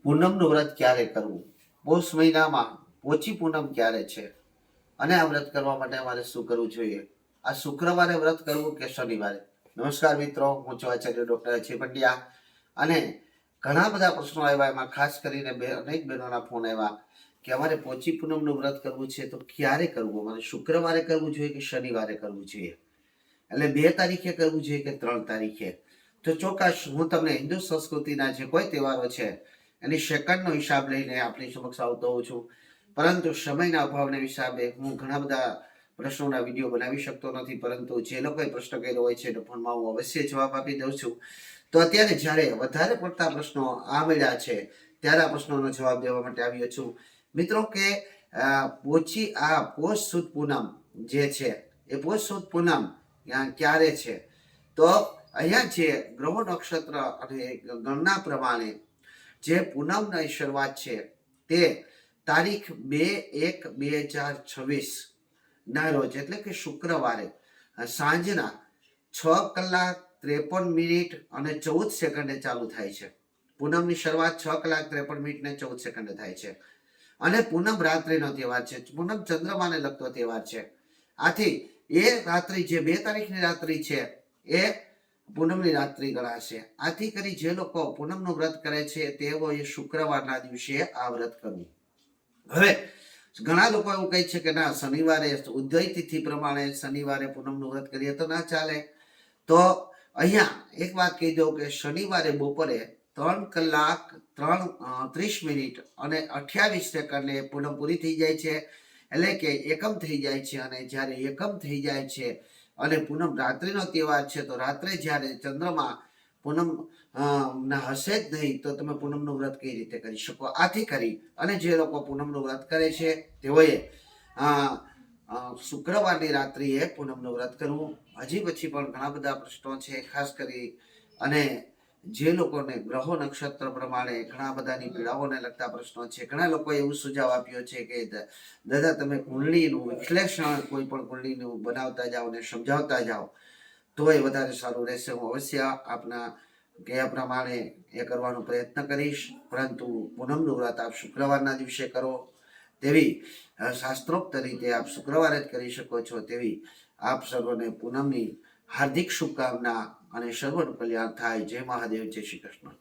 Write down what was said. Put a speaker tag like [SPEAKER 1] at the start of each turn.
[SPEAKER 1] પૂનમનું વ્રત ક્યારે કરવું, પોષ મહિનામાં પોચી પૂનમ ક્યારે છે અને આ વ્રત કરવા માટે અમારે શું કરવું જોઈએ? આ શુક્રવારે વ્રત કરવું કે શનિવારે? નમસ્કાર મિત્રો, હું છું આચાર્ય ડોક્ટર અજય પંડ્યા અને ઘણા બધા પ્રશ્નો આવ્યા, એમાં ખાસ કરીને અનેક બહેનોના ફોન આવ્યા કે અમારે પોચી પૂનમનું વ્રત કરવું છે તો ક્યારે કરવું, અમારે શુક્રવારે કરવું જોઈએ કે શનિવારે કરવું જોઈએ, એટલે 2 તારીખે કરવું જોઈએ કે 3 તારીખે? તો ચોક્કસ હું તમને હિન્દુ સંસ્કૃતિના જે કોઈ તહેવારો છે એની સેકન્ડનો હિસાબ લઈને આપણી સમક્ષ આવતો હોઉં છું, પરંતુ સમયના અભાવના હિસાબે હું ઘણા બધા પ્રશ્નોના વિડીયો બનાવી શકતો નથી, પરંતુ જે લોકોએ પ્રશ્ન કર્યો હોય છે એનો ફોનમાં હું અવશ્ય જવાબ આપી દઉં છું. તો અત્યારે જ્યારે વધારે પડતા પ્રશ્નો આ મળ્યા છે ત્યારે આ પ્રશ્નોનો જવાબ દેવા માટે આવ્યો છું મિત્રો કે પોષ સુદ પૂનમ જે છે એ પોષ સુદ પૂનમ ક્યારે છે? તો અહીંયા જે ગ્રહો નક્ષત્ર અને ગણના પ્રમાણે જે પૂનમની શરૂઆત છે તે તારીખ 2/1/2026 ના રોજ, એટલે કે શુક્રવારે સાંજના 6:53 ચાલુ થાય છે. પૂનમની શરૂઆત 6:53 થાય છે અને પૂનમ રાત્રિનો તહેવાર છે. પૂનમ ચંદ્રમાને લગતો તહેવાર છે. આથી એ રાત્રિ જે 2 તારીખની રાત્રિ છે એ પૂનમની રાત્રિ ગણાશે. આથી કરી જે લોકો પૂનમનું વ્રત કરે છે તેઓએ શુક્રવારના દિવસે આ વ્રત કરવું. હવે ઘણા લોકો એવું કહે છે કે ના, શનિવારે ઉદય તિથિ પ્રમાણે શનિવારે પૂનમનું વ્રત કરીએ તો ના ચાલે. તો અહીંયા એક વાત કહી દઉં કે શનિવારે બપોરે 3:30 અને 28 પૂનમ પૂરી થઈ જાય છે, એટલે કે એકમ થઈ જાય છે. અને જ્યારે એકમ થઈ જાય છે અને પૂનમ રાત્રિનો તહેવાર છે તો રાત્રે જ્યારે ચંદ્રમા પૂનમ હશે જ નહીં તો તમે પૂનમનું વ્રત કઈ રીતે કરી શકો? આથી કરી અને જે લોકો પૂનમનું વ્રત કરે છે તેઓએ શુક્રવારની રાત્રિએ પૂનમનું વ્રત કરવું. હજી પછી પણ ઘણા બધા પ્રશ્નો છે, ખાસ કરી અને જે લોકોને ગ્રહો નક્ષત્ર પ્રમાણે ઘણા બધાની પીડાઓને લગતા પ્રશ્નો છે. ઘણા લોકોએ એવું સુઝાવ આપ્યો છે કે દાદા તમે કુંડલીનું વિશ્લેષણ કોઈ પણ કુંડલીનું બનાવતા જાઓ ને સમજાવતા જાઓ તો એ વધારે સારું રહેશે. હું અવશ્ય આપના કયા પ્રમાણે એ કરવાનો પ્રયત્ન કરીશ, પરંતુ પૂનમનું વ્રત આપ શુક્રવારના દિવસે કરો તેવી શાસ્ત્રોક્ત રીતે આપ શુક્રવારે જ કરી શકો છો તેવી આપ સર્વને પૂનમની હાર્દિક શુભકામના અને સર્વનું કલ્યાણ થાય. જય મહાદેવ, જય શ્રી કૃષ્ણ.